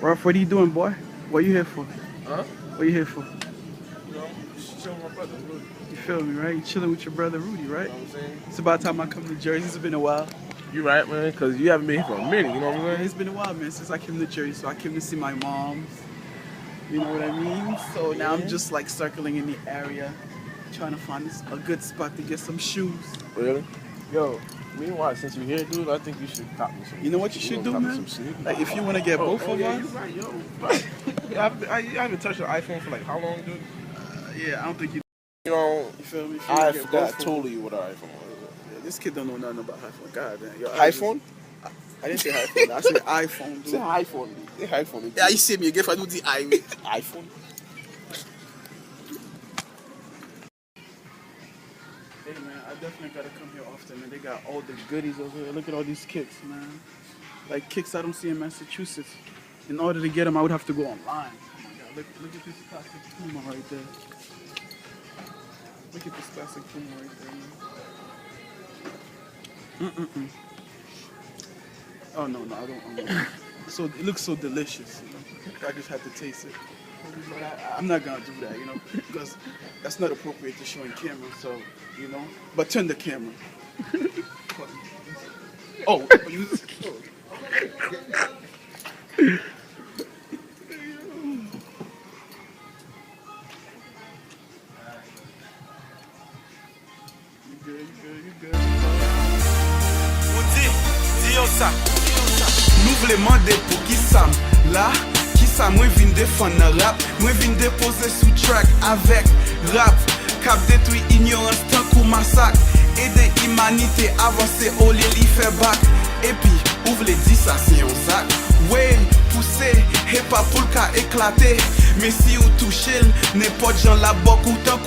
Ruff, what are you doing, boy? What are you here for? Huh? What are you here for? You know, just chilling with my brother, Rudy. You feel me, right? You chilling with your brother Rudy, right? You know what I'm saying? It's about time I come to Jersey. It's been a while. You right, man, because you haven't been here for a minute, you know what I'm Yeah, saying? it's been a while, man, since I came to Jersey. So I came to see my mom. You know what I mean? So now I'm just like circling in the area, trying to find a good spot to get some shoes. Really? Yo, meanwhile, since you're here, dude, I think you should cop me some. You know what you should do, man? Like if you want to get both of yeah, us. you're right, yo. Right. I haven't touched an iPhone for like how long, dude? Yeah, I don't think you. You know, You feel me? If you I wanna get forgot both of totally what an iPhone was. Yeah, this kid don't know nothing about iPhone. God damn. Yo, iPhone? I didn't say iPhone. I said iPhone, dude. Say iPhone. Say iPhone. Yeah, you see me again if I do the I. iPhone? Hey man, I definitely gotta come here often, man. They got all the goodies over here. Look at all these kicks, man. Like kicks I don't see in Massachusetts. In order to get them, I would have to go online. Oh my god, look at this classic Puma right there. Look at this classic Puma right there, man. Oh no, I don't. So it looks so delicious, you know. I just had to taste it. But I'm not gonna do that, you know, because that's not appropriate to show on camera. So, you know. But turn the camera. Oh. You good. Dis ça. Nous voulons demander pour qui ça là, qui ça moi vin défendre rap, moi vin déposer sous track avec rap, cap détruit ignorance tant coup massacre, aider humanité avancer au lieu li faire back, et puis ouvre les 10 ça c'est un sac, ouais pousser et pas pour le cas éclater, mais si ou toucher n'importe gens la boc ou tant